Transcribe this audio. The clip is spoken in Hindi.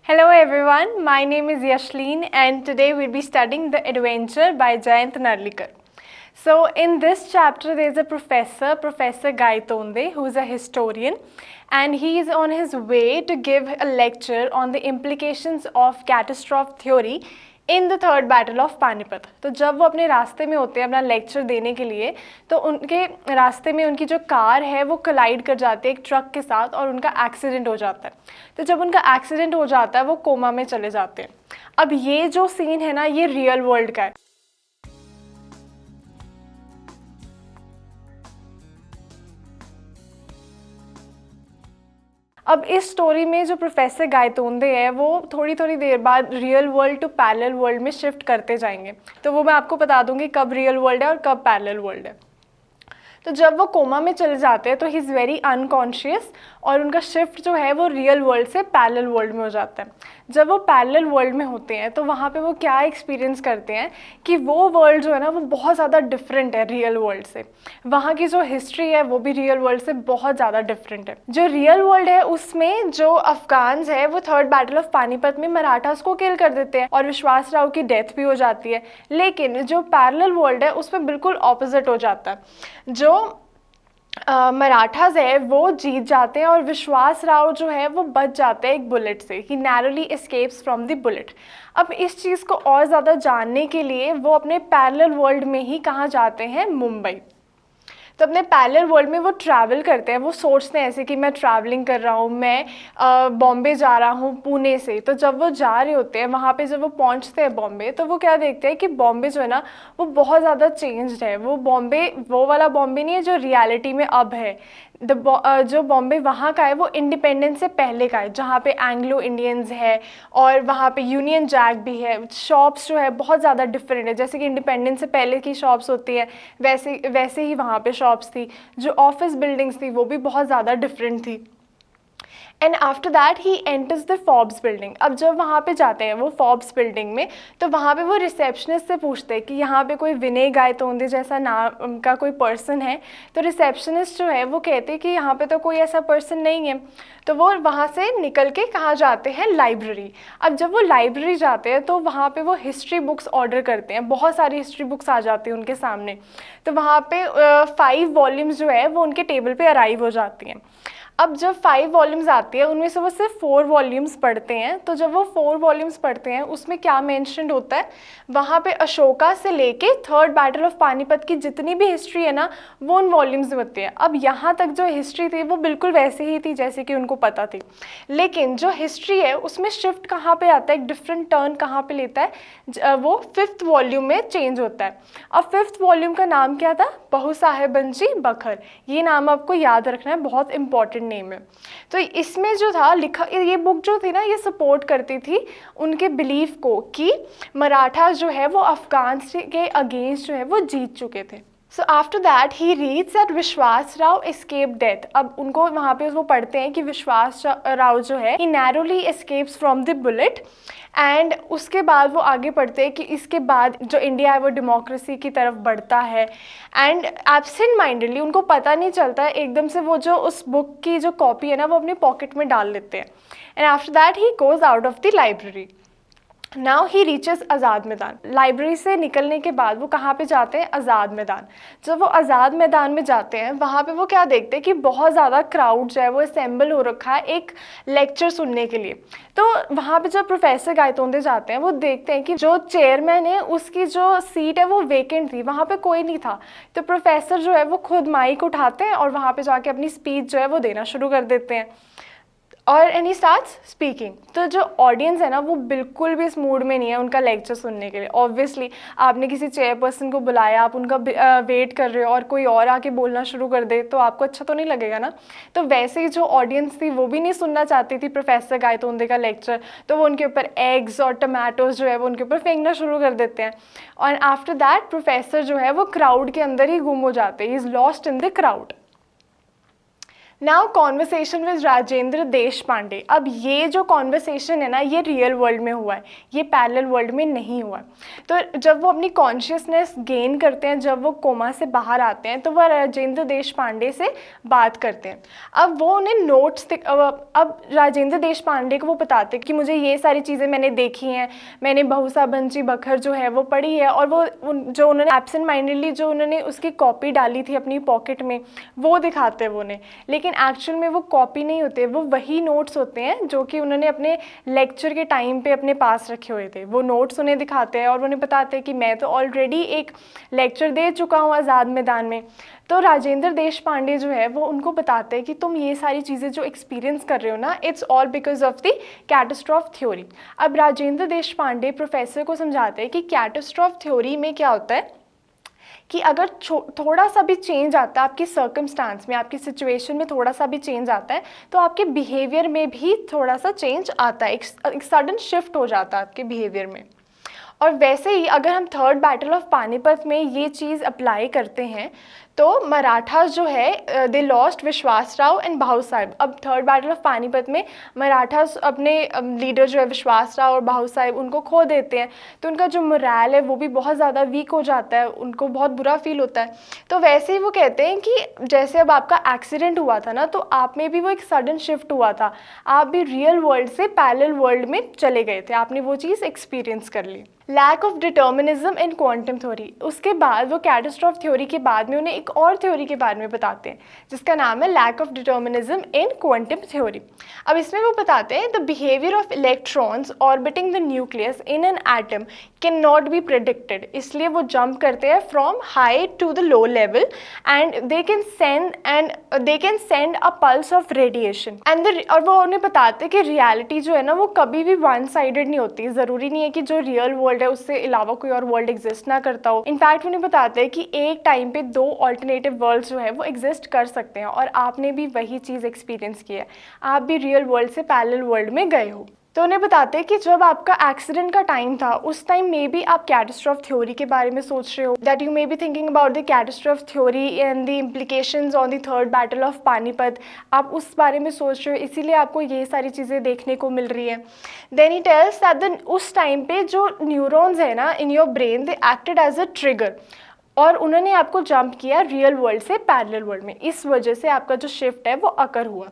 Hello everyone, my name is Yashleen and today we'll be studying The Adventure by Jayant Narlikar. So in this chapter there is a professor, Professor Gaitonde, who is a historian, and he is on his way to give a lecture on the implications of catastrophe theory in the third battle of Panipat. तो जब वो अपने रास्ते में होते हैं अपना लेक्चर देने के लिए, तो उनके रास्ते में उनकी जो कार है वो कोलाइड कर जाती है एक ट्रक के साथ और उनका एक्सीडेंट हो जाता है। तो जब उनका एक्सीडेंट हो जाता है वो कोमा में चले जाते हैं। अब ये जो सीन है ना, ये रियल वर्ल्ड का है। अब इस स्टोरी में जो प्रोफेसर गायतोंदे है वो थोड़ी थोड़ी देर बाद real world to parallel world में शिफ्ट करते जाएंगे। तो वो मैं आपको बता दूंगी कब रियल वर्ल्ड है और कब पैरेलल वर्ल्ड है। तो जब वो कोमा में चले जाते हैं तो ही इज़ वेरी अनकॉन्शियस और उनका शिफ्ट जो है वो रियल वर्ल्ड से पैरेलल वर्ल्ड में हो जाता है। जब वो पैरेलल वर्ल्ड में होते हैं तो वहाँ पे वो क्या एक्सपीरियंस करते हैं कि वो वर्ल्ड जो है ना वो बहुत ज़्यादा डिफरेंट है रियल वर्ल्ड से। वहाँ की जो हिस्ट्री है वो भी रियल वर्ल्ड से बहुत ज़्यादा डिफरेंट है। जो रियल वर्ल्ड है उसमें जो अफगान्स है वो थर्ड बैटल ऑफ पानीपत में मराठास को किल कर देते हैं और विश्वास राव की डेथ भी हो जाती है। लेकिन जो पैरेलल वर्ल्ड है उसमें बिल्कुल ऑपोजिट हो जाता है। जो मराठास है वो जीत जाते हैं और विश्वास राव जो है वो बच जाते हैं एक बुलेट से। He narrowly escapes from the bullet. अब इस चीज़ को और ज़्यादा जानने के लिए वो अपने पैरेलल वर्ल्ड में ही कहाँ जाते हैं, मुंबई। तो अपने पैरेलल वर्ल्ड में वो ट्रैवल करते हैं। वो सोचते हैं ऐसे कि मैं ट्रैवलिंग कर रहा हूँ, मैं बॉम्बे जा रहा हूँ पुणे से। तो जब वो जा रहे होते हैं वहाँ पे, जब वो पहुँचते हैं बॉम्बे, तो वो क्या देखते हैं कि बॉम्बे जो है ना वो बहुत ज़्यादा चेंज्ड है। वो बॉम्बे वो वाला बॉम्बे नहीं है जो रियलिटी में अब है। जो बॉम्बे वहाँ का है वो इंडिपेंडेंस से पहले का है, जहाँ पे एंग्लो इंडियंस है और वहाँ पे यूनियन जैक भी है। शॉप्स जो है बहुत ज़्यादा डिफरेंट है। जैसे कि इंडिपेंडेंस से पहले की शॉप्स होती है वैसे ही वहाँ पे शॉप्स थी। जो ऑफिस बिल्डिंग्स थी वो भी बहुत ज़्यादा डिफरेंट थी। And after that he enters the Forbes building. अब जब वहाँ पे जाते हैं वो फॉर्ब्स बिल्डिंग में, तो वहाँ पे वो रिसेप्शनिस्ट से पूछते हैं कि यहाँ पे कोई विनय गायतोंदे जैसा नाम का कोई पर्सन है। तो रिसेप्शनिस्ट जो है वो कहते हैं कि यहाँ पे तो कोई ऐसा पर्सन नहीं है। तो वो वहाँ से निकल के कहाँ जाते हैं, लाइब्रेरी। अब जब वो लाइब्रेरी जाते हैं तो वहाँ पे वो हिस्ट्री बुक्स ऑर्डर करते हैं। बहुत सारी हिस्ट्री बुक्स आ जाती हैं उनके सामने। तो वहाँ पे 5 वॉल्यूम्स जो है वो उनके टेबल पे अराइव हो जाती हैं। अब जब 5 वॉल्यूम्स आती है उनमें से वो सिर्फ 4 वॉल्यूम्स पढ़ते हैं। तो जब वो 4 वॉल्यूम्स पढ़ते हैं उसमें क्या मेंशन्ड होता है, वहाँ पे अशोका से लेके थर्ड बैटल ऑफ पानीपत की जितनी भी हिस्ट्री है ना वो उन वॉल्यूम्स में होती है। अब यहाँ तक जो हिस्ट्री थी वो बिल्कुल वैसे ही थी जैसे कि उनको पता थी, लेकिन जो हिस्ट्री है उसमें शिफ्ट कहाँ पे आता है, एक डिफरेंट टर्न कहाँ पे लेता है, वो 5th वॉल्यूम में चेंज होता है। अब 5th वॉल्यूम का नाम क्या था, बहू साहेबंजी बखर। ये नाम आपको याद रखना है, बहुत इंपॉर्टेंट नेम है। तो इसमें जो था लिखा, ये बुक जो थी ना ये सपोर्ट करती थी उनके बिलीफ को कि मराठा जो है वो अफगान के अगेंस्ट जो है वो जीत चुके थे। So after that he reads that विश्वास राव एस्केप डेथ। अब उनको वहाँ पे वो पढ़ते हैं कि विश्वास राव जो है he narrowly escapes from the bullet. And उसके बाद वो आगे पढ़ते हैं कि इसके बाद जो इंडिया है वो डेमोक्रेसी की तरफ बढ़ता है। एंड एब्सेंट माइंडेडली, उनको पता नहीं चलता है, एकदम से वो जो उस बुक की जो कॉपी है ना वो अपने पॉकेट में डाल लेते हैं। And after that he goes out of the library. Now he reaches Azad Maidan. Library से निकलने के बाद वो कहाँ पे जाते हैं, आज़ाद मैदान। जब वो आज़ाद मैदान में जाते हैं वहाँ पे वो क्या देखते हैं कि बहुत ज़्यादा क्राउड जो है वो असेंबल हो रखा है एक लेक्चर सुनने के लिए। तो वहाँ पे जब प्रोफेसर गायतोंदे जाते हैं वो देखते हैं कि जो चेयरमैन है उसकी जो सीट है वो वेकेंट थी, वहाँ पे कोई नहीं था। तो प्रोफेसर जो है वो खुद माइक उठाते हैं और वहाँ पे जाके अपनी स्पीच जो है वो देना शुरू कर देते हैं और एनी स्टार्ट्स स्पीकिंग। तो जो ऑडियंस है ना वो बिल्कुल भी इस मूड में नहीं है उनका लेक्चर सुनने के लिए। ऑब्वियसली आपने किसी चेयरपर्सन को बुलाया, आप उनका वेट कर रहे हो और कोई और आके बोलना शुरू कर दे तो आपको अच्छा तो नहीं लगेगा ना। तो वैसे ही जो ऑडियंस थी वो भी नहीं सुनना चाहती थी प्रोफेसर गायतोंदे का लेक्चर। तो वो उनके ऊपर एग्स और टमाटोज जो है वो उनके ऊपर फेंकना शुरू कर देते हैं। और आफ्टर दैट प्रोफेसर जो है वो क्राउड के अंदर ही गुम हो जाते हैं, he is lost in the crowd. Now conversation with Rajendra देश पांडे। अब ये जो कॉन्वर्सेशन है ना, ये रियल वर्ल्ड में हुआ है, ये पैरेलल वर्ल्ड में नहीं हुआ है। तो जब वो अपनी कॉन्शियसनेस गेन करते हैं, जब वो कोमा से बाहर आते हैं, तो वह राजेंद्र देश पांडे से बात करते हैं। अब वो उन्हें नोट्स अब राजेंद्र देश पांडे को वो बताते हैं कि मुझे ये सारी चीज़ें मैंने देखी हैं, मैंने बहुसा बंची बखर जो है वो पढ़ी है, और वो जो उन्होंने एब्सेंट माइंडेडली जो उन्होंने उसकी कॉपी डाली थी अपनी पॉकेट में, वो दिखाते हैं वो उन्हें। लेकिन एक्चुअल में वो कॉपी नहीं होते, वो वही नोट्स होते हैं जो कि उन्होंने अपने लेक्चर के टाइम पे अपने पास रखे हुए थे। वो नोट्स उन्हें दिखाते हैं और उन्हें बताते हैं कि मैं तो ऑलरेडी एक लेक्चर दे चुका हूँ आज़ाद मैदान में। तो राजेंद्र देश पांडे जो है वो उनको बताते हैं कि तुम ये सारी चीज़ें जो एक्सपीरियंस कर रहे हो ना, it's all because of the catastrophe theory. अब राजेंद्र देश पांडे प्रोफेसर को समझाते हैं कि कैटास्ट्रॉफ थ्योरी में क्या होता है कि अगर थोड़ा सा भी चेंज आता है आपकी सर्कमस्टांस में, आपकी सिचुएशन में थोड़ा सा भी चेंज आता है, तो आपके बिहेवियर में भी थोड़ा सा चेंज आता है, एक सडन शिफ्ट हो जाता है आपके बिहेवियर में। और वैसे ही अगर हम थर्ड बैटल ऑफ पानीपत में ये चीज़ अप्लाई करते हैं, तो मराठास जो है दे लॉस्ट विश्वास राव एंड भाऊ साहेब। अब थर्ड बैटल ऑफ पानीपत में मराठास अपने लीडर जो है विश्वास राव और भाऊ साहेब उनको खो देते हैं, तो उनका जो मोरल है वो भी बहुत ज़्यादा वीक हो जाता है, उनको बहुत बुरा फील होता है। तो वैसे ही वो कहते हैं कि जैसे अब आपका एक्सीडेंट हुआ था ना, तो आप में भी वो एक सडन शिफ्ट हुआ था, आप भी रियल वर्ल्ड से पैरेलल वर्ल्ड में चले गए थे, आपने वो चीज़ एक्सपीरियंस कर ली। Lack of determinism in quantum theory. उसके बाद वो कैटास्ट्रॉफ थ्योरी के बाद में उन्हें एक और थ्योरी के बारे में बताते हैं जिसका नाम है lack of determinism in quantum theory. अब इसमें वो बताते हैं the behaviour of electrons orbiting the nucleus in an atom can not be predicted. इसलिए वो जंप करते हैं from high to the low level and they can send a pulse of radiation and और वो उन्हें बताते हैं कि रियलिटी जो है ना वो कभी भी वन साइडेड नहीं होती। ज़रूरी नहीं है कि जो रियल वर्ल्ड है उससे अलावा कोई और वर्ल्ड एग्जिस्ट ना करता हो। इनफैक्ट उन्हें बताते हैं कि एक टाइम पे दो ऑल्टरनेटिव वर्ल्ड जो है वो एग्जिस्ट कर सकते हैं, और आपने भी वही चीज़ एक्सपीरियंस की है, आप भी रियल वर्ल्ड से पैरेलल वर्ल्ड में गए हो। तो उन्हें बताते हैं कि जब आपका एक्सीडेंट का टाइम था उस टाइम मे बी आप कैटास्ट्रॉफ थ्योरी के बारे में सोच रहे हो, that you may be thinking about the catastrophe theory and the implications on the third battle of Panipat. आप उस बारे में सोच रहे हो, इसीलिए आपको ये सारी चीज़ें देखने को मिल रही है। देन ही टेल्स दैट उस टाइम पे जो न्यूरॉन्स है ना in your brain, they acted as a trigger, और उन्होंने आपको जंप किया रियल वर्ल्ड से पैरेलल वर्ल्ड में, इस वजह से आपका जो शिफ्ट है वो अकर हुआ।